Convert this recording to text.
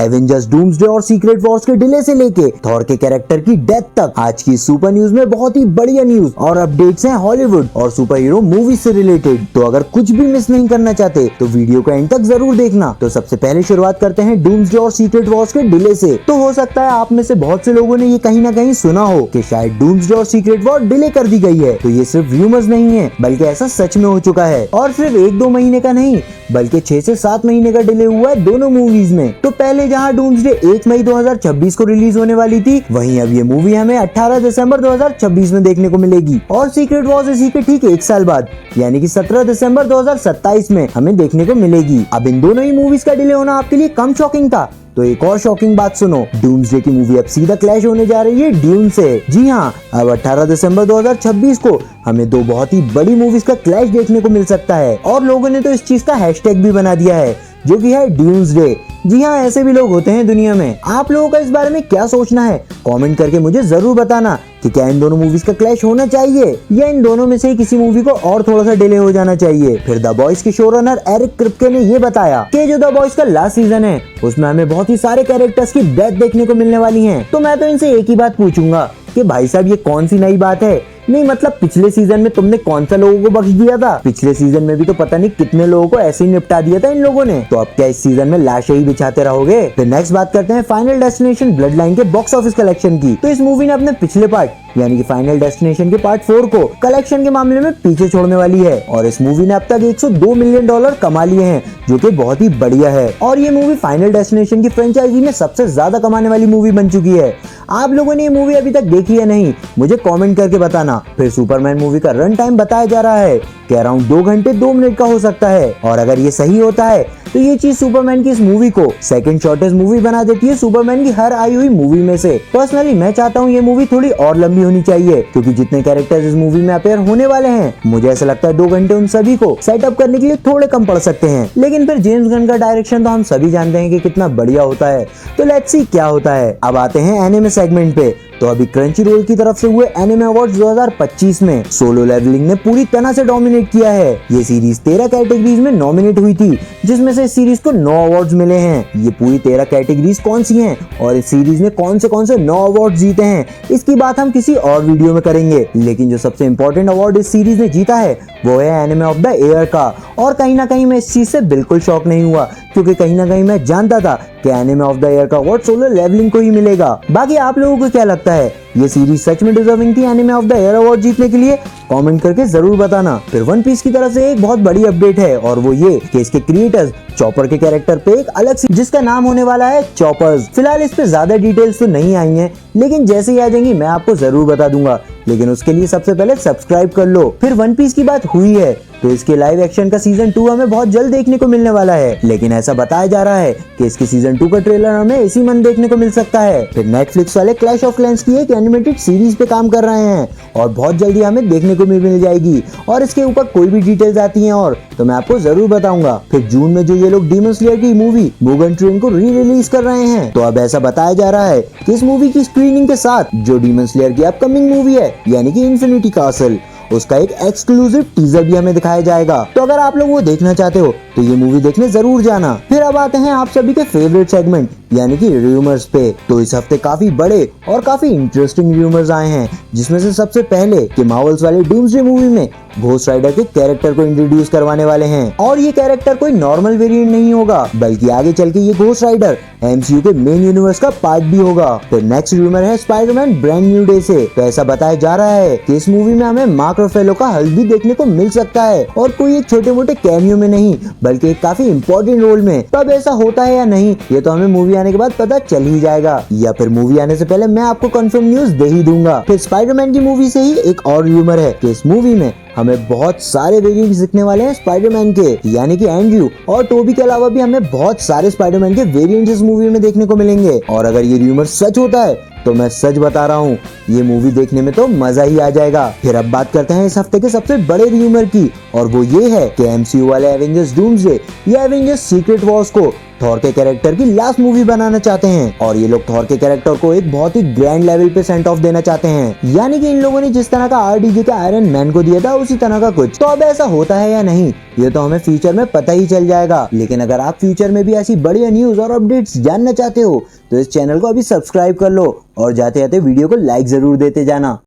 Avengers doomsday और secret Wars के delay से लेके थॉर के कैरेक्टर की डेथ तक, आज की सुपर न्यूज में बहुत ही बढ़िया न्यूज और अपडेट्स हैं हॉलीवुड और सुपर हीरो मूवी से रिलेटेड। तो अगर कुछ भी मिस नहीं करना चाहते तो वीडियो को एंड तक जरूर देखना। तो सबसे पहले शुरुआत करते हैं डूम्सडे और सीक्रेट वॉर्स के डिले से। तो हो सकता है आप में से बहुत से लोगों ने ये कहीं ना कहीं सुना हो कि शायद डूम्सडे और सीक्रेट वॉर डिले कर दी गई है। तो ये सिर्फ रूमर्स नहीं है, बल्कि ऐसा सच में हो चुका है और सिर्फ 1-2 महीने का नहीं बल्कि 6 से 7 महीने का डिले हुआ है दोनों मूवीज में। तो पहले जहां डूम्सडे 1 मई 2026 को रिलीज होने वाली थी, वहीं अब ये मूवी हमें 18 दिसंबर 2026 में देखने को मिलेगी और सीक्रेट वॉर्स इसी के ठीक 1 साल बाद यानी कि 17 दिसंबर 2027 में हमें देखने को मिलेगी। अब इन दोनों ही मूवीज का डिले होना आपके लिए कम शॉकिंग था तो एक और शॉकिंग बात सुनो, डूम्सडे की मूवी अब सीधा क्लैश होने जा रही है ड्यून से। जी हाँ, अब 18 दिसंबर 2026 को हमें 2 बहुत ही बड़ी मूवीज का क्लैश देखने को मिल सकता है और लोगों ने तो इस चीज का हैशटैग भी बना दिया है जो कि है ड्यून्सडे। जी हाँ, ऐसे भी लोग होते हैं दुनिया में। आप लोगों का इस बारे में क्या सोचना है कमेंट करके मुझे जरूर बताना कि क्या इन दोनों मूवीज का क्लैश होना चाहिए या इन दोनों में से ही किसी मूवी को और थोड़ा सा डिले हो जाना चाहिए। फिर द बॉयज के शोरनर एरिक क्रिप्के ने ये बताया कि जो द बॉयज का लास्ट सीजन है उसमें हमें बहुत ही सारे कैरेक्टर्स की डेथ देखने को मिलने वाली है। तो मैं तो इनसे एक ही बात पूछूंगा कि भाई साहब ये कौन सी नई बात है। नहीं मतलब पिछले सीजन में तुमने कौन सा लोगों को बख्श दिया था? पिछले सीजन में भी तो पता नहीं कितने लोगों को ऐसे ही निपटा दिया था इन लोगों ने। तो अब क्या इस सीजन में लाशें ही बिछाते रहोगे? फिर नेक्स्ट बात करते हैं फाइनल डेस्टिनेशन ब्लड लाइन के बॉक्स ऑफिस कलेक्शन की। तो इस मूवी ने अपने पिछले पार्ट यानी कि फाइनल डेस्टिनेशन के पार्ट 4 को कलेक्शन के मामले में पीछे छोड़ने वाली है और इस मूवी ने अब तक $102 मिलियन कमा लिए हैं जो कि बहुत ही बढ़िया है। और ये मूवी फाइनल डेस्टिनेशन की फ्रेंचाइजी में सबसे ज्यादा कमाने वाली मूवी बन चुकी है। आप लोगों ने ये मूवी अभी तक देखी है नहीं मुझे कमेंट करके बताना। फिर सुपरमैन मूवी का रन टाइम बताया जा रहा है कि अराउंड 2 घंटे 2 मिनट का हो सकता है और अगर ये सही होता है तो ये चीज सुपरमैन की इस मूवी को सेकंड शॉर्टेस्ट मूवी बना देती है सुपरमैन की हर आई हुई मूवी में से। पर्सनली मैं चाहता हूँ ये मूवी थोड़ी और लंबी होनी चाहिए क्योंकि जितने कैरेक्टर्स इस मूवी में अपेयर होने वाले हैं मुझे ऐसा लगता है 2 घंटे उन सभी को सेटअप करने के लिए थोड़े कम पड़ सकते हैं। लेकिन फिर जेम्स गन का डायरेक्शन तो हम सभी जानते हैं कि कितना बढ़िया होता है। तो लेट्स सी क्या होता है। अब आते हैं एनिमे सेगमेंट पे। तो अभी क्रंचीरोल की तरफ से हुए एनिमे अवार्ड्स 2025 में सोलो लेवलिंग ने पूरी तरह से डोमिनेट किया है। ये सीरीज 13 कैटेगरीज में नॉमिनेट हुई थी जिसमें से इस सीरीज को 9 अवार्ड्स मिले हैं। ये पूरी 13 कैटेगरीज कौन सी हैं और इस सीरीज ने कौन से 9 अवार्ड जीते हैं इसकी बात हम किसी और वीडियो में करेंगे। लेकिन जो सबसे इम्पोर्टेंट अवार्ड इस सीरीज ने जीता है वो है एनिमे ऑफ द ईयर का। और कहीं ना कहीं मैं इस चीज से बिल्कुल शॉक नहीं हुआ क्योंकि कहीं ना कहीं मैं जानता था कि एनिमे ऑफ द ईयर का अवार्ड सोलो लेवलिंग को ही मिलेगा। बाकी आप लोगों को क्या लगता है ये सीरीज सच में डिजर्विंग थी anime of the year award जीतने के लिए? कमेंट करके जरूर बताना। फिर वन पीस की तरफ से एक बहुत बड़ी अपडेट है और वो ये कि इसके क्रिएटर्स चॉपर के कैरेक्टर पे एक अलग सी जिसका नाम होने वाला है चॉपर्स। फिलहाल इस पे ज्यादा डिटेल्स तो नहीं आई हैं लेकिन जैसे ही आ जाएंगी मैं आपको जरूर बता दूंगा। लेकिन उसके लिए सबसे पहले सब्सक्राइब कर लो। फिर वन पीस की बात हुई है तो इसके लाइव एक्शन का सीजन 2 हमें बहुत जल्द देखने को मिलने वाला है। लेकिन ऐसा बताया जा रहा है कि इसके सीजन 2 का ट्रेलर हमें इसी मंथ देखने को मिल सकता है। फिर नेटफ्लिक्स वाले क्लैश ऑफ क्लैंस की एक एनिमेटेड सीरीज पे काम कर रहे हैं और बहुत जल्दी हमें देखने को मिल जाएगी और इसके ऊपर कोई भी डिटेल्स आती हैं और तो मैं आपको जरूर बताऊंगा। फिर जून में जो ये लोग डीमन स्लेयर की मूवी मुगन ट्रेन को री रिलीज कर रहे हैं तो अब ऐसा बताया जा रहा है कि इस मूवी की स्क्रीनिंग के साथ जो डीमन स्लेयर की अपकमिंग मूवी है यानी कि इन्फिनिटी कासल उसका एक एक्सक्लूसिव टीजर भी हमें दिखाया जाएगा। तो अगर आप लोग वो देखना चाहते हो तो ये मूवी देखने जरूर जाना। फिर अब आते हैं आप सभी के फेवरेट सेगमेंट यानी कि रूमर्स पे। तो इस हफ्ते काफी बड़े और काफी इंटरेस्टिंग रूमर्स आए हैं जिसमें से सबसे पहले कि मार्वल्स वाले डूम्सडे मूवी में घोस्ट राइडर के कैरेक्टर को इंट्रोड्यूस करवाने वाले हैं और ये कैरेक्टर कोई नॉर्मल वेरिएंट नहीं होगा बल्कि आगे चल के ये घोस्ट राइडर एमसीयू के मेन यूनिवर्स का पार्ट भी होगा। फिर नेक्स्ट रूमर है स्पाइडरमैन ब्रांड न्यू डे से। तो ऐसा बताया जा रहा है कि इस मूवी में हमें मार्क रफेलो का हल्क भी देखने को मिल सकता है और कोई एक छोटे मोटे कैमियो में नहीं बल्कि एक काफी इंपॉर्टेंट रोल में। तो अब ऐसा होता है या नहीं ये तो हमें मूवी आने के बाद पता चल ही जाएगा या फिर मूवी आने से पहले मैं आपको कंफर्म न्यूज दे ही दूंगा। फिर स्पाइडरमैन की मूवी से ही एक और रूमर है कि इस मूवी में हमें बहुत सारे वेरिएंट्स दिखने वाले हैं स्पाइडरमैन के यानी कि एंड्रयू और टोबी के अलावा भी हमें बहुत सारे स्पाइडरमैन के वेरिएंट्स इस मूवी में देखने को मिलेंगे। और अगर ये रूमर सच होता है तो मैं सच बता रहा हूँ ये मूवी देखने में तो मजा ही आ जाएगा। फिर अब बात करते हैं इस हफ्ते के सबसे बड़े रूमर की और वो ये है कि एमसीयू वाले एवेंजर्स डूम्सडे या एवेंजर्स सीक्रेट वॉर्स को थॉर के कैरेक्टर की लास्ट मूवी बनाना चाहते हैं और ये लोग थॉर के कैरेक्टर को एक बहुत ही ग्रैंड लेवल पे सेंट ऑफ देना चाहते हैं। यानी कि इन लोगों ने जिस तरह का आरडीजे के आयरन मैन को दिया था उसी तरह का कुछ। तो अब ऐसा होता है या नहीं ये तो हमें फ्यूचर में पता ही चल जाएगा। लेकिन अगर आप फ्यूचर में भी ऐसी बढ़िया न्यूज और अपडेट्स जानना चाहते हो तो इस चैनल को अभी सब्सक्राइब कर लो और जाते जाते वीडियो को लाइक जरूर देते जाना।